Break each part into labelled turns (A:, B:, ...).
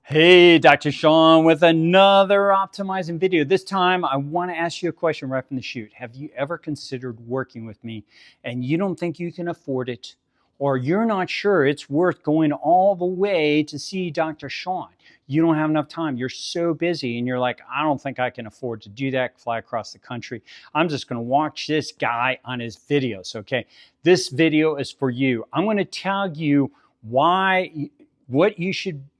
A: Hey, Dr. Sean with another optimizing video. This time I want to ask you a question right from the chute. Have you ever considered working with me and you don't think you can afford it, or you're not sure it's worth going all the way to see Dr. Sean? You don't have enough time. You're so busy and you're like, I don't think I can afford to do that, fly across the country. I'm just going to watch this guy on his videos. Okay. This video is for you. I'm going to tell you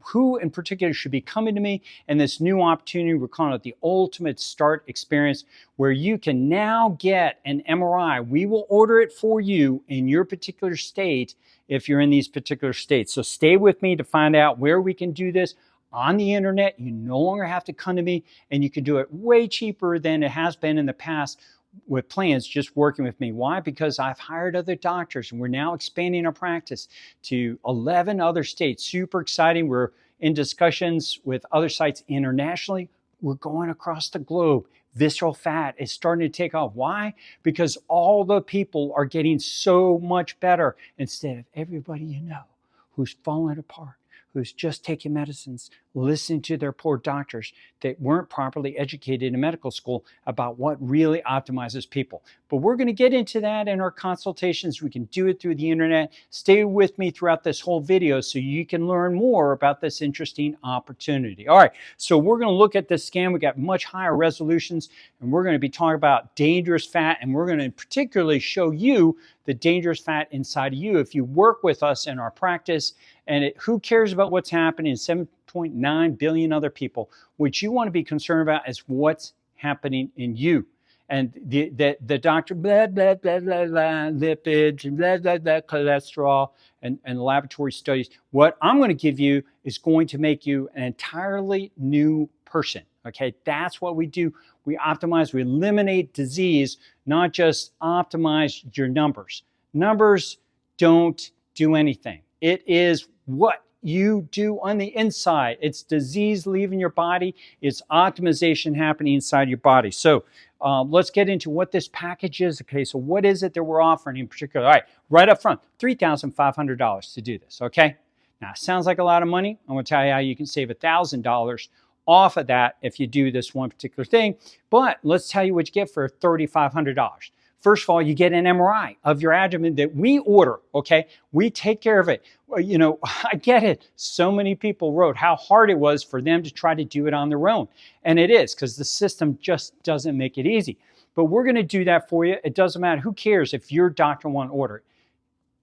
A: who in particular should be coming to me, and this new opportunity, we're calling it the Ultimate Start Experience, where you can now get an MRI. We will order it for you in your particular state if you're in these particular states. So stay with me to find out where we can do this on the internet. You no longer have to come to me, and you can do it way cheaper than it has been in the past with plans just working with me. Why? Because I've hired other doctors and we're now expanding our practice to 11 other states. Super exciting. We're in discussions with other sites internationally. We're going across the globe. Visceral fat is starting to take off. Why? Because all the people are getting so much better instead of everybody you know who's falling apart, who's just taking medicines, listening to their poor doctors that weren't properly educated in medical school about what really optimizes people. But we're going to get into that in our consultations. We can do it through the internet. Stay with me throughout this whole video so you can learn more about this interesting opportunity. All right, so we're going to look at this scan. We got much higher resolutions, and we're going to be talking about dangerous fat, and we're going to particularly show you the dangerous fat inside of you if you work with us in our practice. And who cares about what's happening in 7.9 billion other people? What you want to be concerned about is what's happening in you. And the doctor, blah, blah, blah, blah, blah, lipids, blah, blah, blah, cholesterol, and laboratory studies. What I'm going to give you is going to make you an entirely new person. Okay, that's what we do. We optimize, we eliminate disease, not just optimize your numbers. Numbers don't do anything. It is what you do on the inside. It's disease leaving your body. It's optimization happening inside your body. So let's get into what this package is. Okay, so what is it that we're offering in particular? All right, right up front, $3,500 to do this, okay? Now, sounds like a lot of money. I'm going to tell you how you can save $1,000 off of that if you do this one particular thing. But let's tell you what you get for $3,500. First of all, you get an MRI of your abdomen that we order, okay? We take care of it. You know, I get it. So many people wrote how hard it was for them to try to do it on their own. And it is, because the system just doesn't make it easy. But we're going to do that for you. It doesn't matter. Who cares if your doctor won't order it?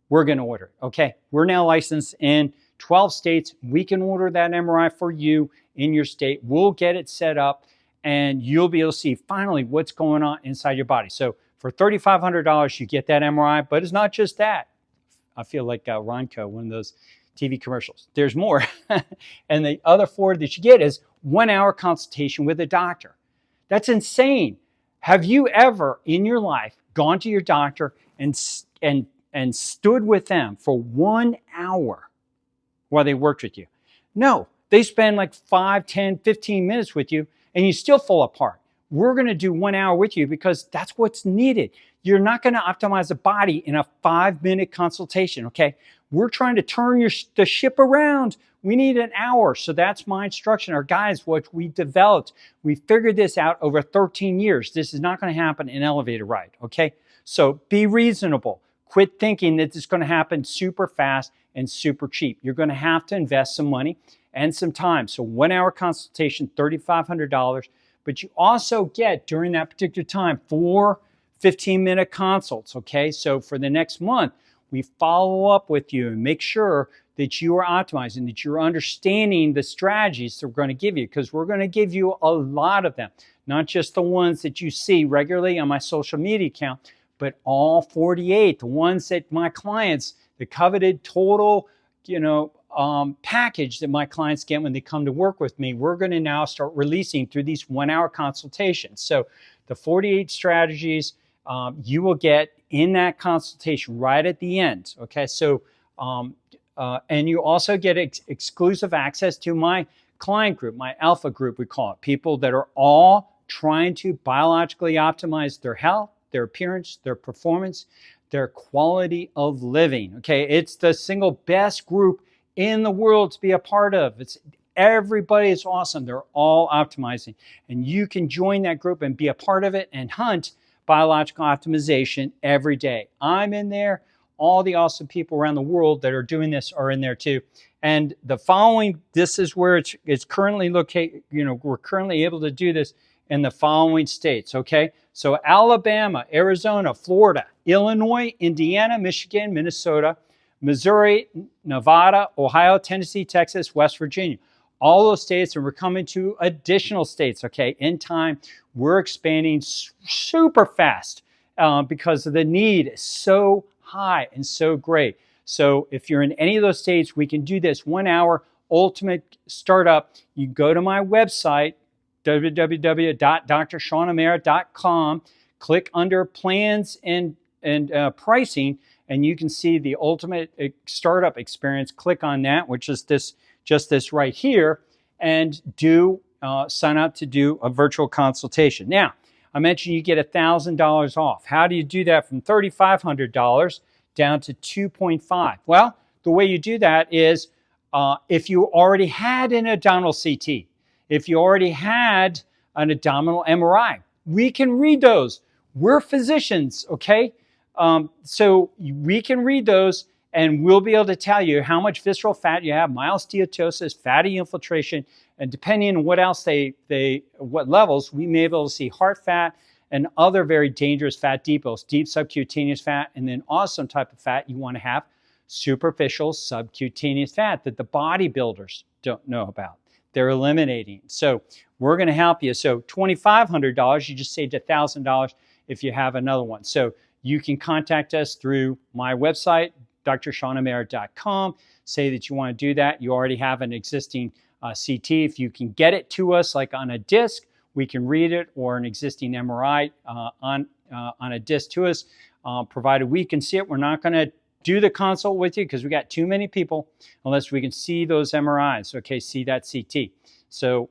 A: We're going to order it, okay? We're now licensed in 12 states. We can order that MRI for you in your state. We'll get it set up, and you'll be able to see finally what's going on inside your body. So for $3,500, you get that MRI, but it's not just that. I feel like Ronco, one of those TV commercials. There's more. And the other four that you get is 1 hour consultation with a doctor. That's insane. Have you ever in your life gone to your doctor and stood with them for 1 hour while they worked with you? No, they spend like 5, 10, 15 minutes with you and you still fall apart. We're going to do 1 hour with you because that's what's needed. You're not going to optimize the body in a 5-minute consultation, okay? We're trying to turn the ship around. We need an hour. So that's my instruction. Our guys, what we developed, we figured this out over 13 years. This is not going to happen in an elevator ride, okay? So be reasonable. Quit thinking that it's going to happen super fast and super cheap. You're going to have to invest some money and some time. So 1 hour consultation, $3,500. But you also get, during that particular time, 4 15-minute consults, okay? So for the next month, we follow up with you and make sure that you are optimizing, that you're understanding the strategies that we're going to give you, because we're going to give you a lot of them, not just the ones that you see regularly on my social media account, but all 48, the ones that my clients, the coveted total, package that my clients get when they come to work with me, we're going to now start releasing through these 1 hour consultations. So the 48 strategies you will get in that consultation right at the end. Okay, so and you also get exclusive access to my client group, my alpha group, we call it, people that are all trying to biologically optimize their health, their appearance, their performance, their quality of living. Okay, it's the single best group in the world to be a part of. It's Everybody is awesome. They're all optimizing. And you can join that group and be a part of it and hunt biological optimization every day. I'm in there. All the awesome people around the world that are doing this are in there too. And the following, this is where it's currently located, we're currently able to do this in the following states, okay? So Alabama, Arizona, Florida, Illinois, Indiana, Michigan, Minnesota, Missouri, Nevada, Ohio, Tennessee, Texas, West Virginia. All those states, and we're coming to additional states, okay? In time, we're expanding super fast because the need is so high and so great. So if you're in any of those states, we can do this 1 hour ultimate startup. You go to my website, www.drshawnamara.com, click under plans and pricing, and you can see the ultimate startup experience. Click on that, which is just this right here, and sign up to do a virtual consultation. Now, I mentioned you get $1,000 off. How do you do that from $3,500 down to $2.5? Well, the way you do that is if you already had an abdominal CT, if you already had an abdominal MRI, we can read those. We're physicians, okay? So we can read those, and we'll be able to tell you how much visceral fat you have, mild steatosis, fatty infiltration, and depending on what else what levels, we may be able to see heart fat and other very dangerous fat depots, deep subcutaneous fat, and then also type of fat you want to have, superficial subcutaneous fat that the bodybuilders don't know about. They're eliminating. So we're going to help you. So $2,500, you just saved $1,000 if you have another one. So you can contact us through my website, drshawnamara.com. Say that you want to do that. You already have an existing CT. If you can get it to us like on a disc, we can read it, or an existing MRI on a disc to us, provided we can see it. We're not going to do the consult with you because we got too many people unless we can see those MRIs, okay, see that CT. So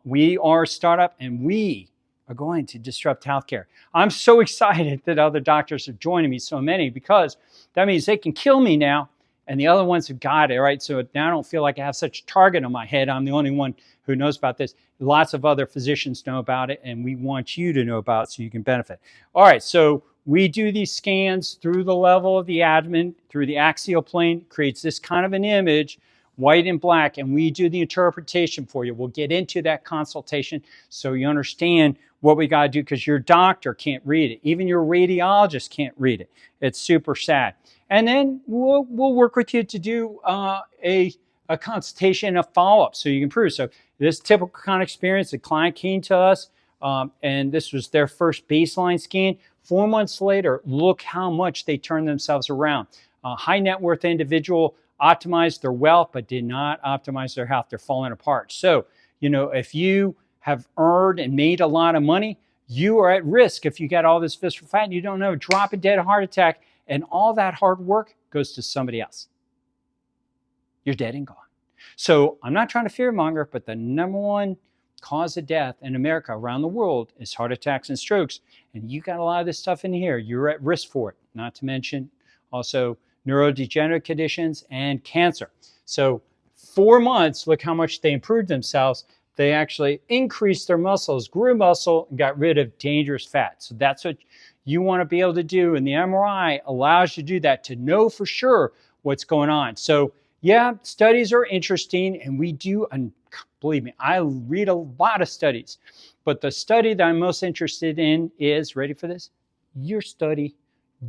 A: we are a startup, and we are going to disrupt healthcare. I'm so excited that other doctors are joining me, so many, because that means they can kill me now, and the other ones have got it, right? So now I don't feel like I have such a target on my head. I'm the only one who knows about this. Lots of other physicians know about it, and we want you to know about it so you can benefit. All right, so we do these scans through the level of the abdomen, through the axial plane, creates this kind of an image, white and black, and we do the interpretation for you. We'll get into that consultation so you understand what we got to do, because your doctor can't read it. Even your radiologist can't read it. It's super sad. And then we'll work with you to do a consultation, a follow-up, so you can prove. So this typical kind of experience, the client came to us, and this was their first baseline scan. 4 months later, look how much they turned themselves around. A high net worth individual optimized their wealth, but did not optimize their health. They're falling apart. So, if you have earned and made a lot of money, you are at risk if you got all this visceral fat and you don't know, drop a dead heart attack, and all that hard work goes to somebody else. You're dead and gone. So I'm not trying to fearmonger, but the number one cause of death in America, around the world, is heart attacks and strokes. And you got a lot of this stuff in here. You're at risk for it, not to mention also neurodegenerative conditions and cancer. So 4 months, look how much they improved themselves. They actually increased their muscles, grew muscle, and got rid of dangerous fat. So that's what you want to be able to do. And the MRI allows you to do that, to know for sure what's going on. So yeah, studies are interesting, and we do, and believe me, I read a lot of studies. But the study that I'm most interested in is, ready for this? Your study.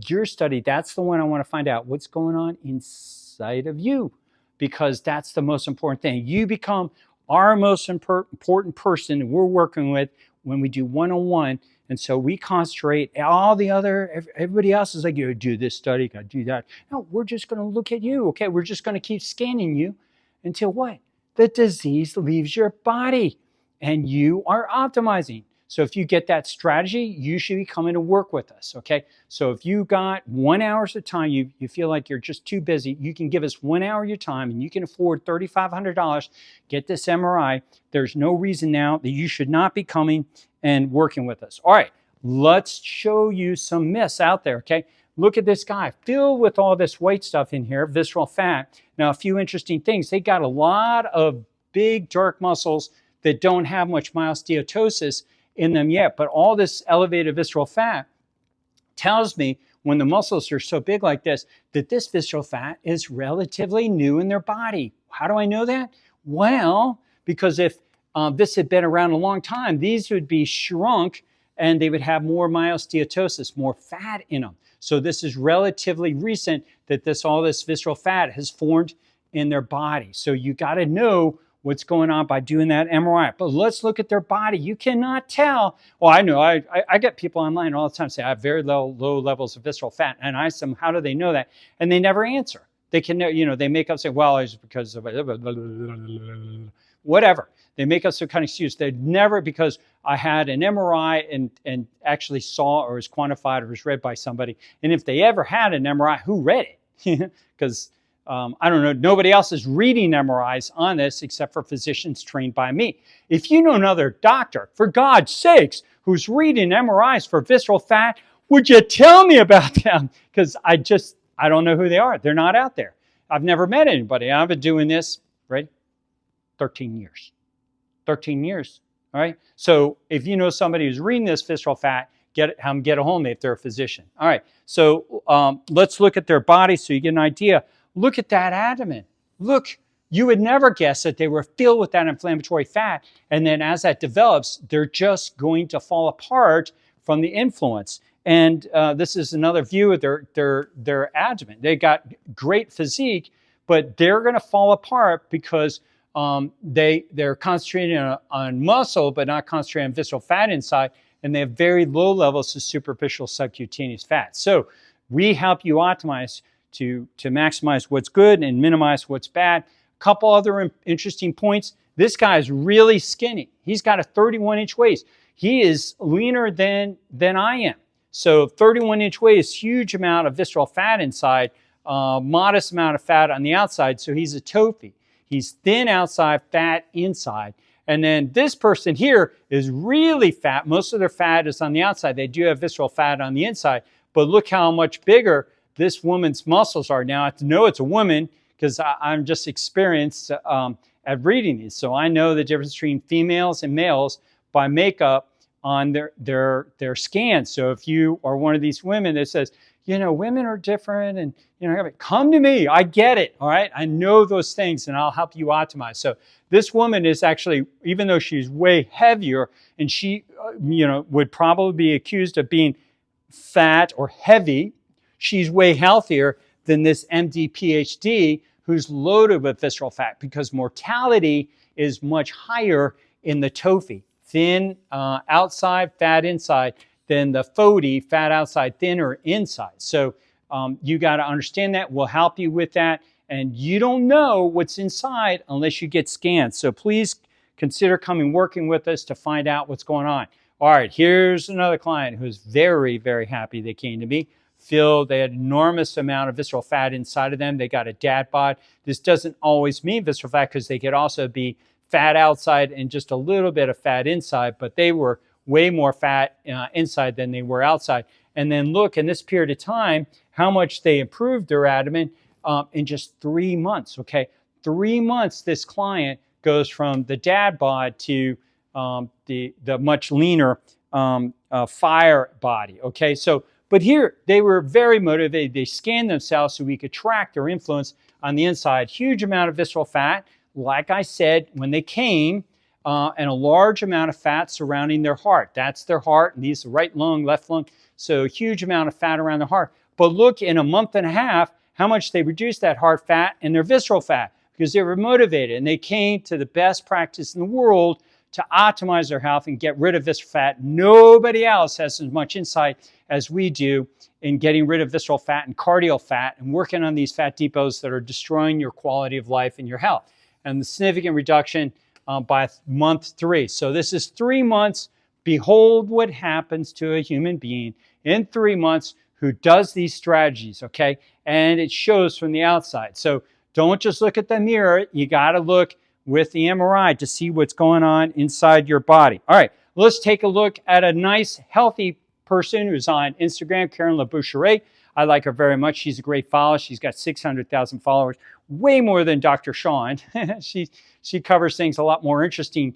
A: Your study. That's the one I want to find out what's going on inside of you, because that's the most important thing. You become our most important person we're working with when we do one-on-one. And so we concentrate. All the other, everybody else is like, you do this study, got to do that. No, we're just going to look at you, okay? We're just going to keep scanning you until what? The disease leaves your body and you are optimizing. So if you get that strategy, you should be coming to work with us, okay? So if you got 1 hour of time, you feel like you're just too busy, you can give us 1 hour of your time, and you can afford $3,500, get this MRI. There's no reason now that you should not be coming and working with us. All right, let's show you some myths out there, okay? Look at this guy, filled with all this white stuff in here, visceral fat. Now, a few interesting things. They got a lot of big dark muscles that don't have much myosteatosis in them yet. But all this elevated visceral fat tells me when the muscles are so big like this, that this visceral fat is relatively new in their body. How do I know that? Well, because if this had been around a long time, these would be shrunk and they would have more myosteatosis, more fat in them. So this is relatively recent that all this visceral fat has formed in their body. So you got to know what's going on by doing that MRI. But let's look at their body. You cannot tell. Well, I know. I get people online all the time say I have very low levels of visceral fat, and I ask them, how do they know that? And they never answer. They can, they make up say, well, it's because of whatever. They make up some kind of excuse. They never, because I had an MRI and actually saw or was quantified or was read by somebody. And if they ever had an MRI, who read it? Because I don't know, nobody else is reading MRIs on this except for physicians trained by me. If you know another doctor, for God's sakes, who's reading MRIs for visceral fat, would you tell me about them? Because I don't know who they are. They're not out there. I've never met anybody. I've been doing this, right? 13 years. 13 years, all right? So if you know somebody who's reading this visceral fat, have them get a hold of me if they're a physician. All right, so let's look at their body so you get an idea. Look at that abdomen. Look, you would never guess that they were filled with that inflammatory fat. And then as that develops, they're just going to fall apart from the influence. And this is another view of their abdomen. They got great physique, but they're going to fall apart because they're concentrating on muscle, but not concentrating on visceral fat inside. And they have very low levels of superficial subcutaneous fat. So we help you optimize to maximize what's good and minimize what's bad. A couple other interesting points. This guy is really skinny. He's got a 31-inch waist. He is leaner than I am. So 31-inch waist, huge amount of visceral fat inside, modest amount of fat on the outside. So he's a TOFI. He's thin outside, fat inside. And then this person here is really fat. Most of their fat is on the outside. They do have visceral fat on the inside. But look how much bigger this woman's muscles are. Now, I know it's a woman because I'm just experienced at reading these. So I know the difference between females and males by makeup on their scans. So if you are one of these women that says, women are different and, come to me. I get it. All right. I know those things and I'll help you optimize. So this woman is actually, even though she's way heavier and she, would probably be accused of being fat or heavy, she's way healthier than this MD PhD who's loaded with visceral fat because mortality is much higher in the TOFI, thin outside, fat inside, than the FODI, fat outside, thinner inside. So you got to understand that. We'll help you with that. And you don't know what's inside unless you get scanned. So please consider working with us to find out what's going on. All right, here's another client who's very, very happy they came to me. They had enormous amount of visceral fat inside of them. They got a dad bod. This doesn't always mean visceral fat because they could also be fat outside and just a little bit of fat inside, but they were way more fat inside than they were outside. And then look, in this period of time, how much they improved their abdomen in just 3 months, okay? 3 months, this client goes from the dad bod to the much leaner fire body, okay? So, but here, they were very motivated. They scanned themselves so we could track their influence on the inside. Huge amount of visceral fat, like I said, when they came, and a large amount of fat surrounding their heart. That's their heart, and these are right lung, left lung. So a huge amount of fat around the heart. But look, in a month and a half, how much they reduced that heart fat and their visceral fat because they were motivated. And they came to the best practice in the world to optimize their health and get rid of visceral fat. Nobody else has as much insight as we do in getting rid of visceral fat and cardiac fat and working on these fat depots that are destroying your quality of life and your health. And the significant reduction by month 3. So this is 3 months. Behold what happens to a human being in 3 months who does these strategies, okay? And it shows from the outside. So don't just look at the mirror. You got to look with the MRI to see what's going on inside your body. All right, let's take a look at a nice, healthy person who's on Instagram, Karen LaBoucherie. I like her very much. She's a great follower. She's got 600,000 followers. way more than Dr. Sean. she covers things a lot more interesting,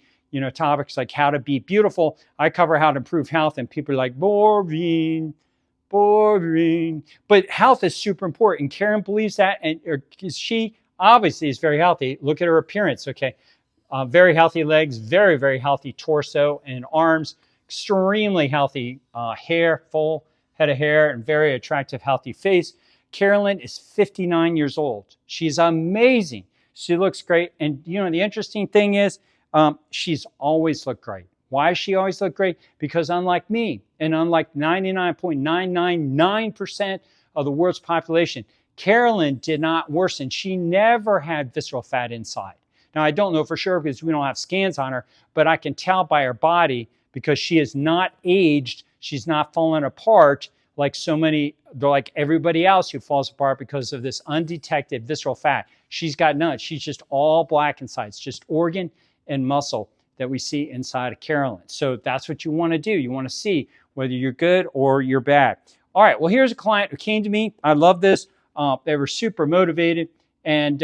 A: topics like how to be beautiful. I cover how to improve health, and people are like, boring, boring. But health is super important. Karen believes that, and she obviously is very healthy. Look at her appearance, okay? Very healthy legs, very, very healthy torso and arms, extremely healthy hair, full head of hair, and very attractive, healthy face. Carolyn is 59 years old. She's amazing. She looks great. And, the interesting thing is she's always looked great. Why does she always look great? Because unlike me, and unlike 99.999% of the world's population, Carolyn did not worsen. She never had visceral fat inside. Now, I don't know for sure because we don't have scans on her, but I can tell by her body because she is not aged. She's not fallen apart like like everybody else who falls apart because of this undetected visceral fat. She's got none. She's just all black inside. It's just organ and muscle that we see inside of Carolyn. So that's what you want to do. You want to see whether you're good or you're bad. All right, well, here's a client who came to me. I love this. They were super motivated, and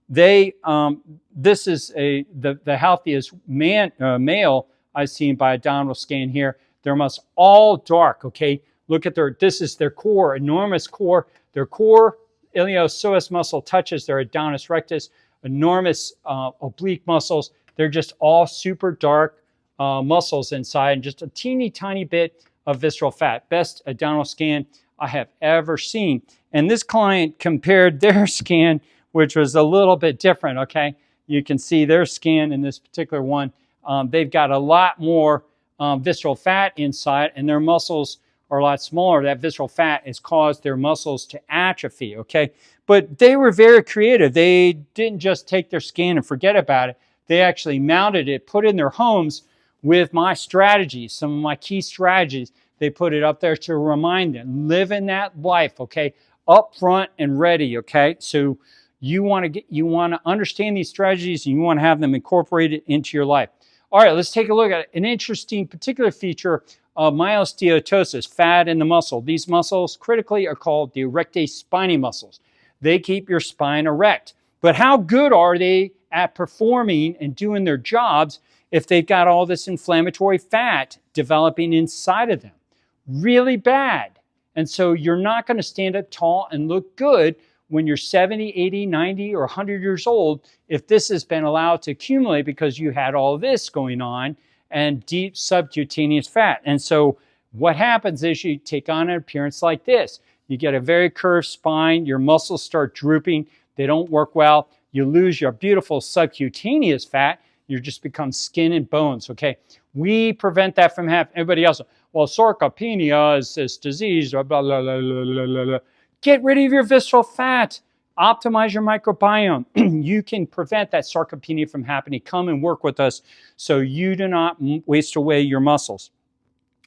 A: this is the healthiest male I've seen by abdominal scan here. They're almost all dark, okay? Look at this is their core, enormous core. Their core iliopsoas muscle touches their abdominis rectus, enormous oblique muscles. They're just all super dark muscles inside, and just a teeny tiny bit of visceral fat. Best abdominal scan I have ever seen. And this client compared their scan, which was a little bit different, okay? You can see their scan in this particular one. They've got a lot more visceral fat inside, and their muscles are a lot smaller. That visceral fat has caused their muscles to atrophy, okay? But they were very creative. They didn't just take their scan and forget about it. They actually mounted it, put it in their homes with my strategies, some of my key strategies. They put it up there to remind them, live in that life, okay? Up front and ready, okay? So you want to understand these strategies, and you want to have them incorporated into your life. All right, let's take a look at an interesting particular feature of myosteatosis, fat in the muscle. These muscles critically are called the erectae spinae muscles. They keep your spine erect. But how good are they at performing and doing their jobs if they've got all this inflammatory fat developing inside of them? Really bad. And so you're not going to stand up tall and look good when you're 70, 80, 90, or 100 years old if this has been allowed to accumulate because you had all this going on and deep subcutaneous fat. And so what happens is you take on an appearance like this. You get a very curved spine, your muscles start drooping, they don't work well, you lose your beautiful subcutaneous fat, you just become skin and bones, okay? We prevent that from happening. Everybody else, well, sarcopenia is this disease, blah, blah, blah, blah, blah, blah. Get rid of your visceral fat. Optimize your microbiome. You can prevent that sarcopenia from happening. Come and work with us so you do not waste away your muscles.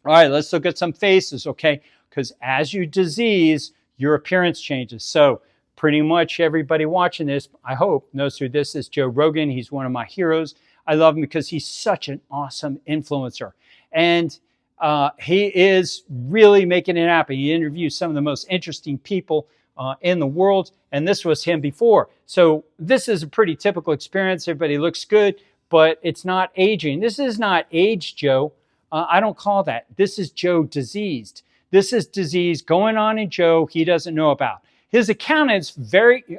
A: All right, let's look at some faces, okay? Because as you disease, your appearance changes. So pretty much everybody watching this, I hope, knows who this is. Joe Rogan. He's one of my heroes. I love him because he's such an awesome influencer. And he is really making it happen. He interviews some of the most interesting people in the world, and this was him before. So this is a pretty typical experience. Everybody looks good, but it's not aging. This is not age Joe. I don't call that. This is Joe diseased. This is disease going on in Joe he doesn't know about. His accountants,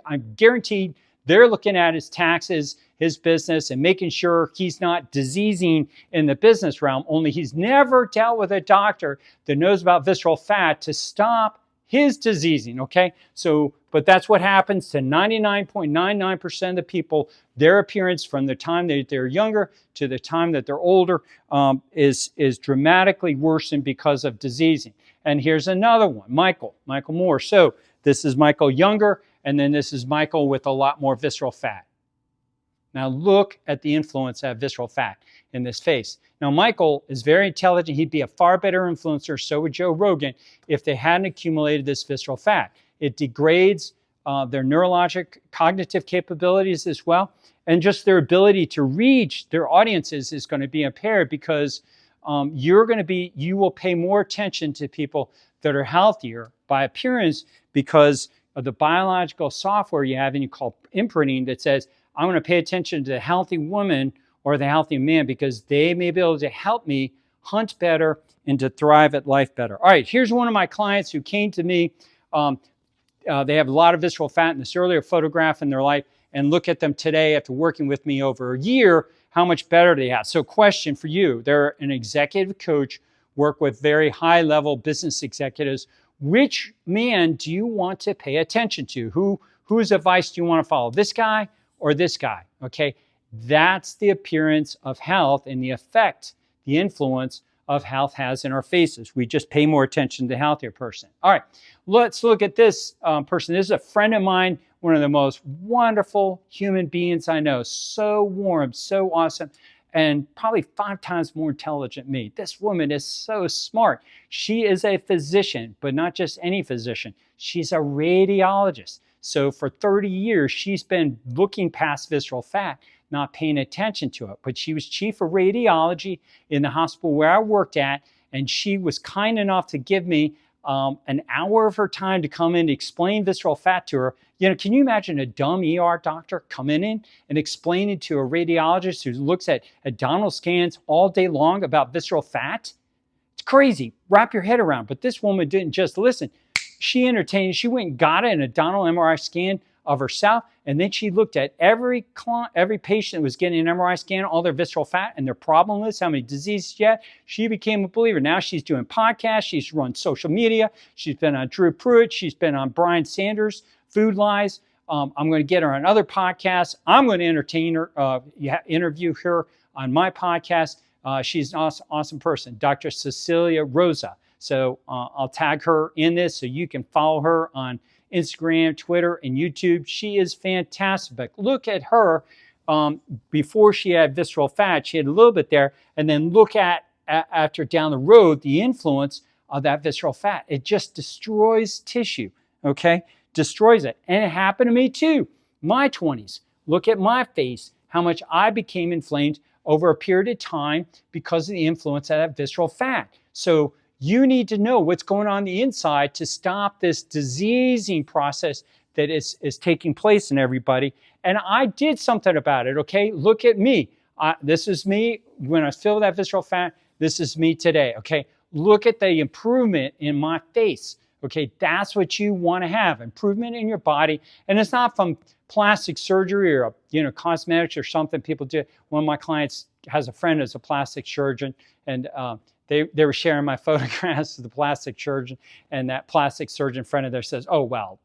A: I'm guaranteed, they're looking at his taxes, his business, and making sure he's not diseasing in the business realm, only he's never dealt with a doctor that knows about visceral fat to stop his diseasing, okay? So, but that's what happens to 99.99% of the people. Their appearance from the time that they're younger to the time that they're older is dramatically worsened because of diseasing. And here's another one, Michael Moore. So this is Michael younger, and then this is Michael with a lot more visceral fat. Now look at the influence of visceral fat in this face. Now Michael is very intelligent. He'd be a far better influencer, so would Joe Rogan, if they hadn't accumulated this visceral fat. It degrades their neurologic cognitive capabilities as well, and just their ability to reach their audiences is going to be impaired because you will pay more attention to people that are healthier by appearance because of the biological software you have, and you call imprinting, that says, I'm going to pay attention to the healthy woman or the healthy man because they may be able to help me hunt better and to thrive at life better. All right, here's one of my clients who came to me. They have a lot of visceral fat in this earlier photograph in their life, and look at them today after working with me over a year, how much better they have. So question for you, they're an executive coach, work with very high level business executives. Which man do you want to pay attention to? Whose advice do you want to follow? This guy or this guy? Okay, that's the appearance of health and the effect, the influence of health has in our faces. We just pay more attention to the healthier person. All right, let's look at this person. This is a friend of mine, one of the most wonderful human beings I know. So warm, so awesome, and probably 5 times more intelligent than me. This woman is so smart. She is a physician, but not just any physician. She's a radiologist. So for 30 years, she's been looking past visceral fat, not paying attention to it. But she was chief of radiology in the hospital where I worked at, and she was kind enough to give me an hour of her time to come in to explain visceral fat to her. You know, can you imagine a dumb ER doctor coming in and explaining to a radiologist who looks at abdominal scans all day long about visceral fat? It's crazy. Wrap your head around. But this woman didn't just listen. She entertained. She went and got an abdominal MRI scan of herself, and then she looked at every patient that was getting an MRI scan, all their visceral fat and their problem list, how many diseases yet. She became a believer. Now she's doing podcasts. She's run social media. She's been on Drew Pruitt. She's been on Brian Sanders' Food Lies. I'm going to get her on other podcasts. I'm going to entertain her, interview her on my podcast. She's an awesome person, Dr. Cecilia Rosa. So I'll tag her in this so you can follow her on Instagram, Twitter, and YouTube. She is fantastic. But look at her before she had visceral fat. She had a little bit there. And then look at after down the road, the influence of that visceral fat. It just destroys tissue, okay? Destroys it. And it happened to me too. My 20s. Look at my face, how much I became inflamed over a period of time because of the influence of that visceral fat. So you need to know what's going on the inside to stop this diseasing process that is taking place in everybody. And I did something about it, okay? Look at me. This is me when I was filled with that visceral fat. This is me today, okay? Look at the improvement in my face, okay? That's what you want to have, improvement in your body. And it's not from plastic surgery or, cosmetics or something people do. One of my clients has a friend who's a plastic surgeon, and they were sharing my photographs of the plastic surgeon, and that plastic surgeon friend of theirs says, oh, well,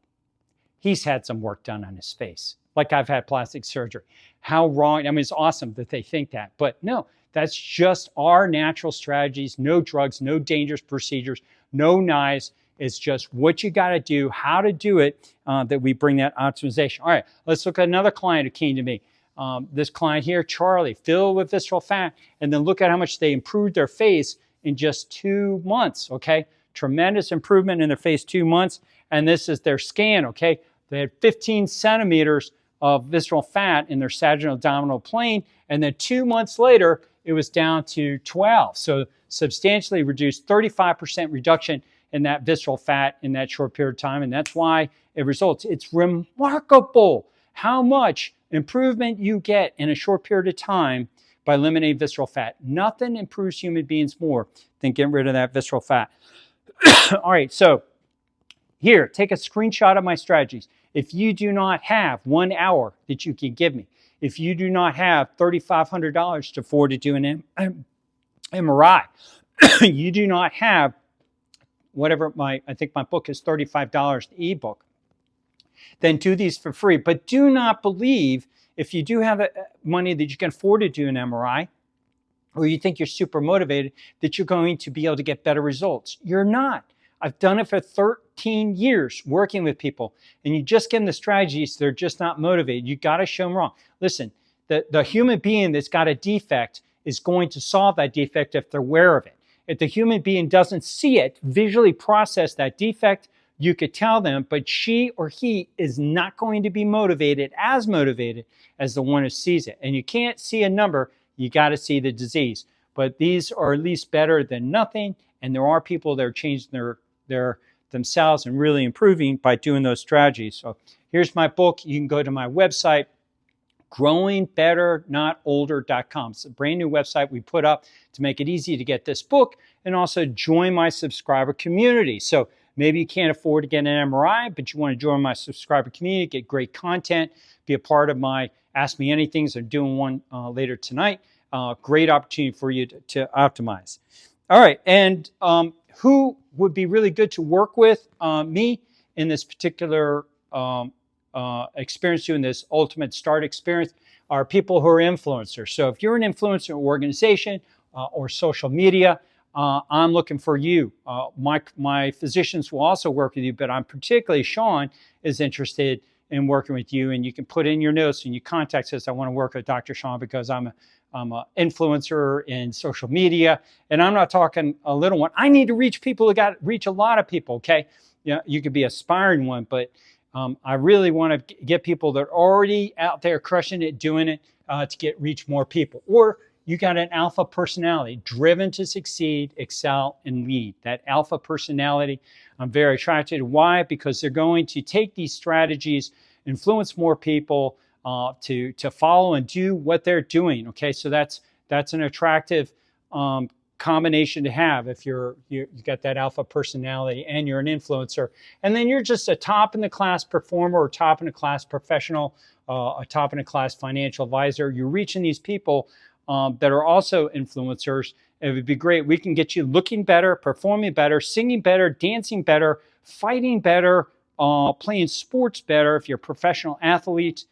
A: he's had some work done on his face, like I've had plastic surgery. How wrong. I mean, it's awesome that they think that. But no, that's just our natural strategies. No drugs, no dangerous procedures, no knives. It's just what you got to do, how to do it, that we bring that optimization. All right, let's look at another client who came to me. This client here, Charlie, filled with visceral fat, and then look at how much they improved their face in just 2 months, okay? Tremendous improvement in their face, 2 months. And this is their scan, okay? They had 15 centimeters of visceral fat in their sagittal abdominal plane. And then 2 months later, it was down to 12. So substantially reduced, 35% reduction in that visceral fat in that short period of time. And that's why it results. It's remarkable how much improvement you get in a short period of time by eliminating visceral fat. Nothing improves human beings more than getting rid of that visceral fat. All right, so here, take a screenshot of my strategies. If you do not have 1 hour that you can give me, if you do not have $3,500 to afford to do an MRI, you do not have whatever I think my book is $35, the ebook, then do these for free. But do not believe if you do have money that you can afford to do an MRI, or you think you're super motivated, that you're going to be able to get better results. You're not. I've done it for 13 years working with people, and you just give them the strategies, they're just not motivated. You got to show them wrong. Listen, the human being that's got a defect is going to solve that defect if they're aware of it. If the human being doesn't see it, visually process that defect, you could tell them, but she or he is not going to be motivated as the one who sees it. And you can't see a number, you got to see the disease. But these are at least better than nothing, and there are people that are changing their themselves and really improving by doing those strategies. So here's my book. You can go to my website, growingbetterNotOlder.com. It's a brand new website we put up to make it easy to get this book and also join my subscriber community. So maybe you can't afford to get an MRI, but you want to join my subscriber community, get great content, be a part of my Ask Me Anythings. I'm doing one later tonight. Great opportunity for you to optimize. All right, and who would be really good to work with me in this particular experience, doing this ultimate start experience, are people who are influencers. So if you're an influencer organization or social media, I'm looking for you. My physicians will also work with you, but I'm particularly, Sean is interested in working with you, and you can put in your notes and you contact us. I want to work with Dr. Sean because I'm an influencer in social media, and I'm not talking a little one. I need to reach people who reach a lot of people, okay? Yeah, you could be an aspiring one, but I really want to get people that are already out there crushing it, doing it, to reach more people. Or you got an alpha personality, driven to succeed, excel, and lead. That alpha personality, I'm very attracted to. Why? Because they're going to take these strategies, influence more people to follow and do what they're doing. Okay, so that's an attractive combination to have if you got that alpha personality and you're an influencer, and then you're just a top in the class performer or top in the class professional, a top in the class financial advisor. You're reaching these people that are also influencers. It would be great. We can get you looking better, performing better, singing better, dancing better, fighting better, playing sports better if you're a professional athlete.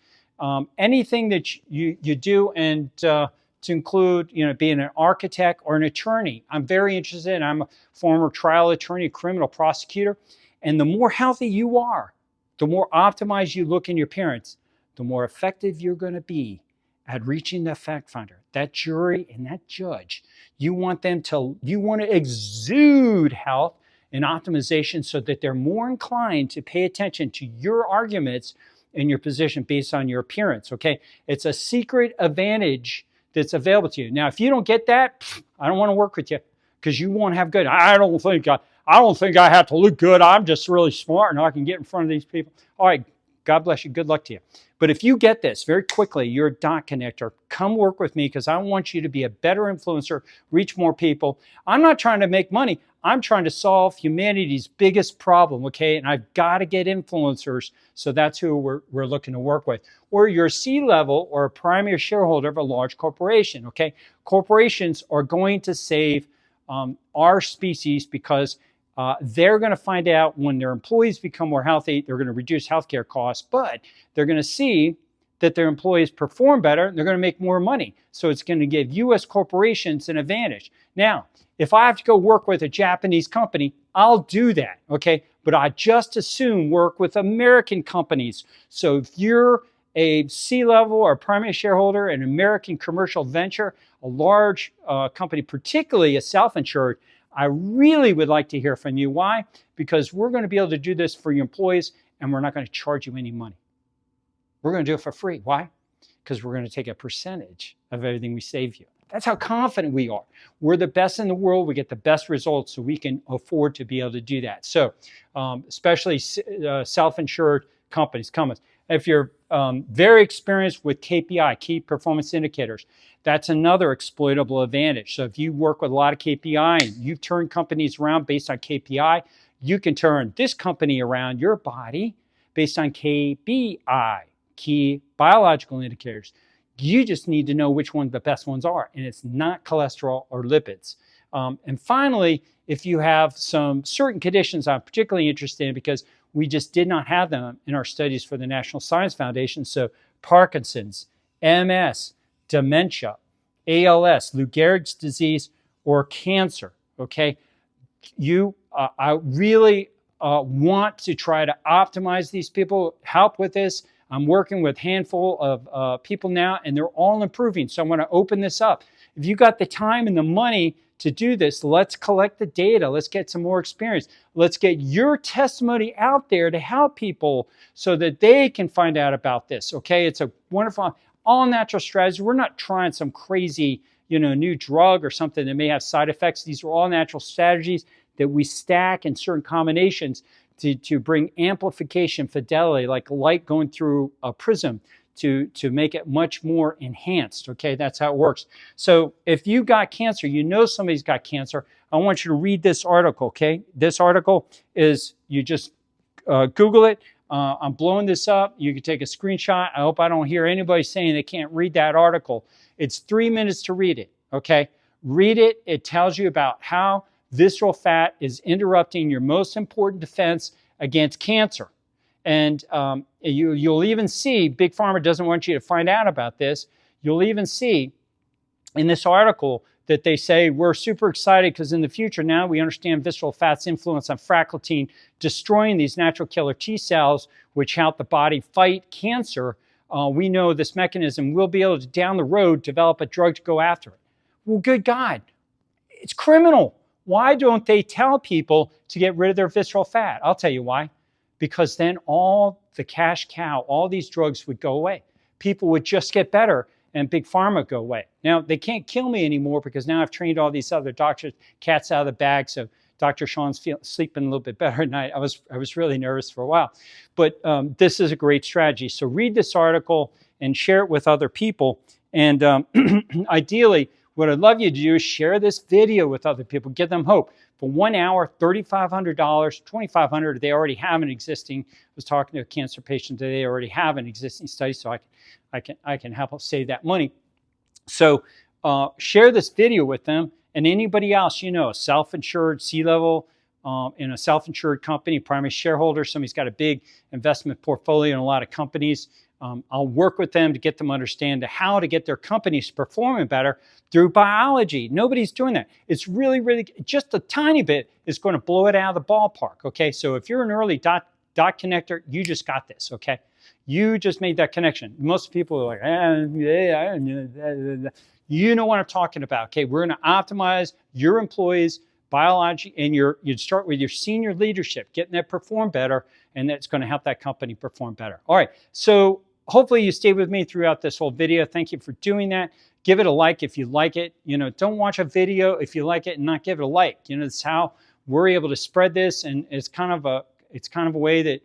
A: Anything that you do, and to include, being an architect or an attorney. I'm very interested. I'm a former trial attorney, criminal prosecutor. And the more healthy you are, the more optimized you look in your appearance, the more effective you're going to be at reaching the fact finder, that jury and that judge. You want to exude health and optimization so that they're more inclined to pay attention to your arguments and your position based on your appearance, okay? It's a secret advantage that's available to you. Now, if you don't get that, I don't want to work with you because you won't have good. I don't think I have to look good. I'm just really smart and I can get in front of these people. All right, God bless you. Good luck to you. But if you get this very quickly, you're a dot connector, come work with me because I want you to be a better influencer, reach more people. I'm not trying to make money. I'm trying to solve humanity's biggest problem, okay? And I've got to get influencers, so that's who we're looking to work with. Or you're a C-level or a primary shareholder of a large corporation, okay? Corporations are going to save our species because they're going to find out when their employees become more healthy, they're going to reduce healthcare costs, but they're going to see that their employees perform better, they're going to make more money. So it's going to give U.S. corporations an advantage. Now, if I have to go work with a Japanese company, I'll do that, okay? But I just as soon work with American companies. So if you're a C-level or primary shareholder, an American commercial venture, a large company, particularly a self-insured, I really would like to hear from you. Why? Because we're going to be able to do this for your employees and we're not going to charge you any money. We're going to do it for free. Why? Because we're going to take a percentage of everything we save you. That's how confident we are. We're the best in the world. We get the best results, so we can afford to be able to do that. So especially self-insured companies. If you're very experienced with KPI, key performance indicators, that's another exploitable advantage. So if you work with a lot of KPI and you've turned companies around based on KPI, you can turn this company around, your body, based on KBI, key biological indicators. You just need to know which ones the best ones are, and it's not cholesterol or lipids. And finally, if you have some certain conditions I'm particularly interested in because we just did not have them in our studies for the National Science Foundation. So Parkinson's, MS, dementia, ALS, Lou Gehrig's disease, or cancer, okay? I really want to try to optimize these people, help with this. I'm working with a handful of people now, and they're all improving. So I want to open this up. If you got the time and the money to do this, let's collect the data. Let's get some more experience. Let's get your testimony out there to help people so that they can find out about this, okay? It's a wonderful, all-natural strategy. We're not trying some crazy, new drug or something that may have side effects. These are all natural strategies that we stack in certain combinations to bring amplification, fidelity, like light going through a prism, to make it much more enhanced. Okay, that's how it works. So if you got cancer, you know somebody's got cancer, I want you to read this article. Okay, this article is, you just Google it. I'm blowing this up. You can take a screenshot. I hope I don't hear anybody saying they can't read that article. It's 3 minutes to read it. Okay, read it. It tells you about how visceral fat is interrupting your most important defense against cancer. And you'll even see, Big Pharma doesn't want you to find out about this. You'll even see in this article that they say, we're super excited because in the future now we understand visceral fat's influence on fractalkine, destroying these natural killer T cells, which help the body fight cancer. We know this mechanism. We'll be able to, down the road, develop a drug to go after it. Well, good God, it's criminal. Why don't they tell people to get rid of their visceral fat? I'll tell you why. Because then all the cash cow, all these drugs would go away. People would just get better and Big Pharma go away. Now, they can't kill me anymore because now I've trained all these other doctors, cat's out of the bag, so Dr. Sean's sleeping a little bit better at night. I was really nervous for a while. But this is a great strategy. So read this article and share it with other people. And ideally, what I'd love you to do is share this video with other people, give them hope. For 1 hour, $3,500, $2,500, they already have an existing, I was talking to a cancer patient today, they already have an existing study, so I can help save that money. So share this video with them, and anybody else, you know, self-insured, C-level, in a self-insured company, primary shareholder, somebody's got a big investment portfolio in a lot of companies. I'll work with them to get them to understand how to get their companies performing better through biology. Nobody's doing that. It's really, really, just a tiny bit is going to blow it out of the ballpark, okay? So if you're an early dot connector, you just got this, okay? You just made that connection. Most people are like, you know what I'm talking about, okay? We're going to optimize your employees' biology, and you'd start with your senior leadership, getting that perform better, and that's going to help that company perform better. All right, so hopefully you stayed with me throughout this whole video. Thank you for doing that. Give it a like if you like it. You know, don't watch a video if you like it and not give it a like. You know, that's how we're able to spread this, and it's kind of a way that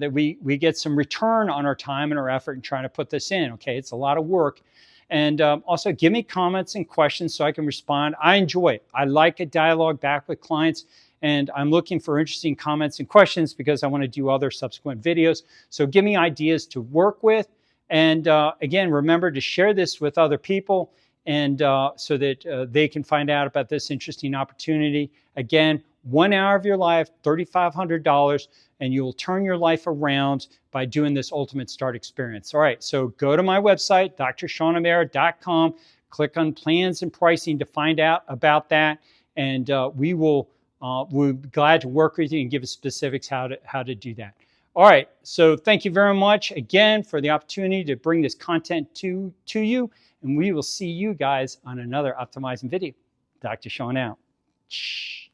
A: that we get some return on our time and our effort in trying to put this in. Okay, it's a lot of work. And also give me comments and questions so I can respond. I enjoy it. I like a dialogue back with clients, and I'm looking for interesting comments and questions because I want to do other subsequent videos. So give me ideas to work with. And again, remember to share this with other people, and so that they can find out about this interesting opportunity. Again, 1 hour of your life, $3,500, and you will turn your life around by doing this Ultimate Start experience. All right, so go to my website, drshawnamara.com, click on plans and pricing to find out about that, and we'll be glad to work with you and give us specifics how to do that. All right, so thank you very much again for the opportunity to bring this content to you, and we will see you guys on another optimizing video. Dr. Sean out. Shh.